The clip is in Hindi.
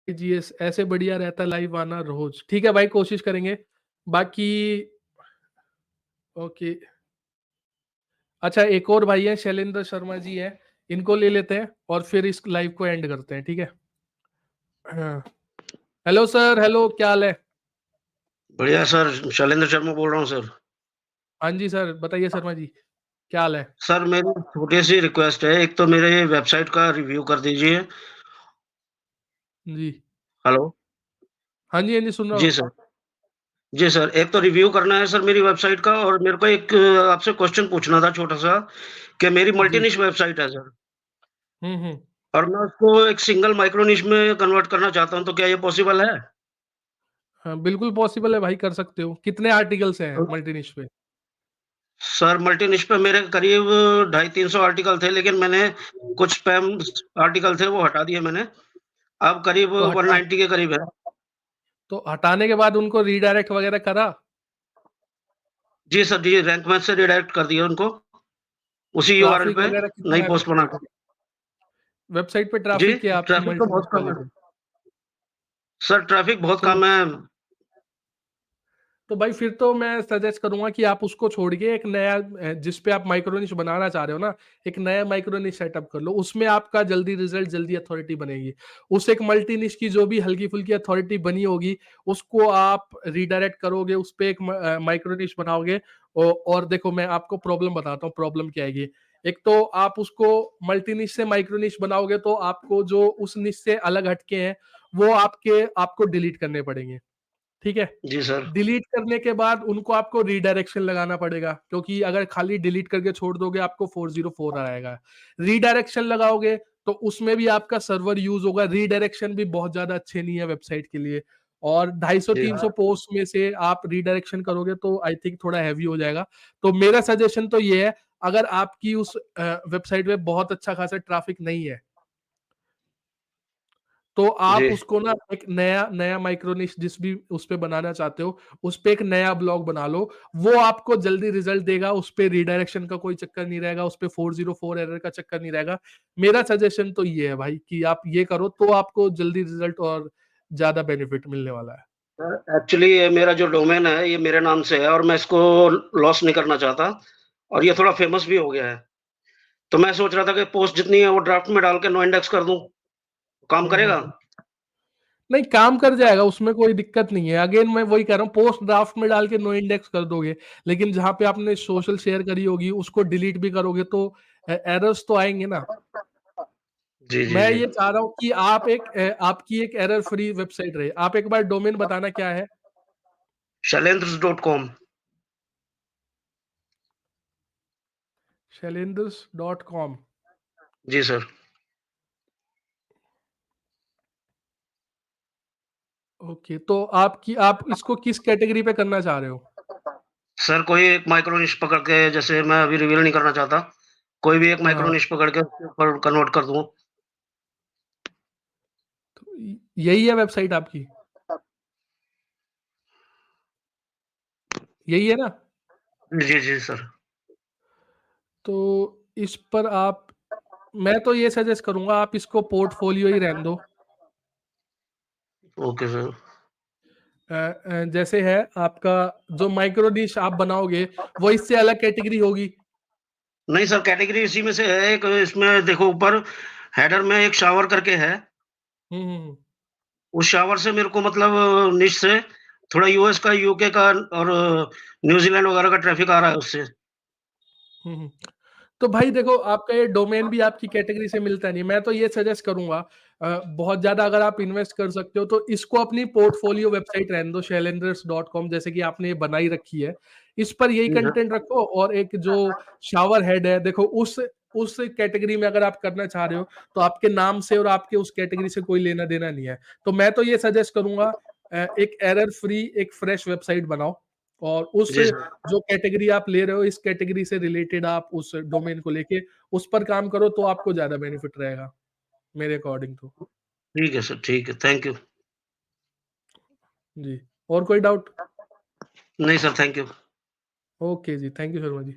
जी, ऐसे बढ़िया रहता लाइव आना रोज। ठीक है भाई, कोशिश करेंगे। बाकी ओके। अच्छा, एक और भाई है शैलेंद्र शर्मा जी है, इनको ले लेते हैं और फिर इस लाइव को एंड करते हैं, ठीक है। हाँ। हेलो सर, हेलो, क्या हाल है? बढ़िया सर, शैलेंद्र शर्मा बोल रहा हूँ सर। हाँ जी सर, बताइए शर्मा जी, क्या हाल है? सर मेरी छोटी-सी रिक्वेस्ट है, एक तो मेरे वेबसाइट का रिव्यू कर दीजिए। जी। हेलो? हाँ जी, हाँ जी, सुन रहा जी हूँ। सर। जी सर, एक तो रिव्यू करना है सर मेरी वेबसाइट का और मेरे को एक आपसे क्वेश्चन पूछना था छोटा-सा कि मेरी मल्टी जी। निश वेबसाइट है सर हुँ। और मैं उसको एक सिंगल माइक्रो निश में कन्वर्ट करना चाहता हूँ, तो क्या ये पॉसिबल है? हाँ, बिल्कुल पॉसिबल है भाई, कर सकते हो। कितने आर्टिकल्स हैं मल्टीनिश पे? सर मल्टी निश पे मेरे करीब 250-300 आर्टिकल थे, लेकिन मैंने कुछ स्पैम आर्टिकल थे, वो हटा दिए मैंने। अब करीब तो हटा 190 के करीब है। तो हटाने के बाद उनको रीडायरेक्ट वगैरह करा? जी सर, जी, रैंक मैच से रिडायरेक्ट कर दिया उनको, उसी यूआरएल ट्रैफिक पे वगैरह नई कितना है पोस्ट बना वेबसाइट के। पे? वेबसाइट पे जी, ट्रैफिक क्या है आपकी ट्रैफ़िक तो मल्टीनिश बहुत कम वाले है। पे? सर ट्रैफ़िक बहुत तो कम है। तो भाई फिर तो मैं सजेस्ट करूंगा कि आप उसको छोड़ के एक नया जिस पे आप माइक्रोनिश बनाना चाह रहे हो ना, एक नया माइक्रोनिश सेटअप कर लो। उसमें आपका जल्दी रिजल्ट, जल्दी अथॉरिटी बनेगी। उस एक मल्टी निश की जो भी हल्की फुल्की अथॉरिटी बनी होगी, उसको आप रिडायरेक्ट करोगे, उस पे एक माइक्रोनिश बनाओगे। और देखो, मैं आपको प्रॉब्लम बताता हूँ, प्रॉब्लम क्या आएगी। एक तो आप उसको मल्टी निश से माइक्रोनिश बनाओगे तो आपको जो उस निश से अलग हटके हैं, वो आपको डिलीट करने पड़ेंगे। ठीक है? जी सर। डिलीट करने के बाद उनको आपको रीडायरेक्शन लगाना पड़ेगा, क्योंकि अगर खाली डिलीट करके छोड़ दोगे आपको 404 आएगा। रीडायरेक्शन लगाओगे तो उसमें भी आपका सर्वर यूज होगा। रीडायरेक्शन भी बहुत ज्यादा अच्छे नहीं है वेबसाइट के लिए। और जी, 250-300 पोस्ट में से आप रीडायरेक्शन करोगे तो आई थिंक थोड़ा हैवी हो जाएगा। तो मेरा सजेशन तो ये है, अगर आपकी उस वेबसाइट में बहुत अच्छा खासा ट्रैफिक नहीं है, तो आप जी, उसको ना एक नया नया माइक्रोनिश जिस भी उस पे बनाना चाहते हो, उस पे एक नया ब्लॉग बना लो। वो आपको जल्दी रिजल्ट देगा, उस पे रीडायरेक्शन का कोई चक्कर नहीं रहेगा, उस पे 404 एरर का चक्कर नहीं रहेगा। मेरा सजेशन तो ये है भाई कि आप ये करो तो आपको जल्दी रिजल्ट और ज़्यादा बेनिफिट मिलने वाला है। सर एक्चुअली ये मेरा जो डोमेन है, ये मेरे नाम से है और मैं इसको लॉस नहीं करना चाहता और ये थोड़ा फ़ेमस भी हो गया है। तो मैं सोच रहा था कि पोस्ट जितनी है वो ड्राफ्ट में डाल के नो इंडेक्स कर दूँ, काम करेगा? हुँ। नहीं, काम कर जाएगा, उसमें कोई दिक्कत नहीं है। अगेन मैं वही कह रहा हूँ, पोस्ट ड्राफ्ट में डाल के नो इंडेक्स कर दोगे, लेकिन जहाँ पे आपने सोशल शेयर करी होगी उसको डिलीट भी करोगे तो एरर्स तो आएँगे ना। जी, जी, मैं जी। ये चाह रहा हूँ कि आपकी एक एरर फ्री वेबसाइट रहे। आप एक बार डोमेन बताना क्या है? shailendras.com। shailendras.com। जी सर। ओके, तो आप इसको किस कैटेगरी पे करना चाह रहे हो? सर कोई एक माइक्रो निश पकड़ के जैसे मैं अभी रिवील नहीं करना चाहता, कोई भी एक हाँ, माइक्रो निश पकड़ के उसके ऊपर कन्वर्ट कर दूँ। तो यही है वेबसाइट आपकी? यही है ना? जी, जी सर। तो इस पर आप मैं तो ये सजेस्ट करूँगा, आप इसको पोर्टफोलियो ही रहने दो। Okay sir. जैसे है आपका, जो माइक्रो डिश आप बनाओगे वो इससे अलग कैटेगरी होगी। नहीं सर, कैटेगरी इसी में से है एक इसमें देखो ऊपर हेडर में एक शावर करके है, हुँ। उस शावर से मेरे को मतलब निच से थोड़ा यूएस का, यूके का और न्यूज़ीलैंड वगैरह का ट्रैफ़िक आ रहा है उससे। हुँ। तो भाई देखो, आपका ये डोमेन भी आपकी कैटेगरी से मिलता नहीं। मैं तो ये सजेस्ट करूँगा, बहुत ज़्यादा अगर आप इन्वेस्ट कर सकते हो तो इसको अपनी पोर्टफोलियो वेबसाइट रहने दो, shailendras.com, जैसे कि आपने ये बनाई रखी है। इस पर यही जी सर। कंटेंट रखो और एक जो शावर हेड है, देखो उस कैटेगरी में अगर आप करना चाह रहे हो तो आपके नाम से और आपके उस कैटेगरी से कोई लेना-देना नहीं है। तो मैं तो ये सजेस्ट करूँगा, एक एरर फ्री एक फ्रेश वेबसाइट बनाओ और उस जी सर। जो कैटेगरी आप ले रहे हो, इस कैटेगरी से रिलेटेड आप उस डोमेन को लेके उस पर काम करो तो आपको ज़्यादा बेनिफिट रहेगा, मेरे अकॉर्डिंग तो। ठीक है सर, ठीक है। Thank you. जी, और कोई डाउट? नहीं sir, thank you. Okay ji, thank you Sharma ji.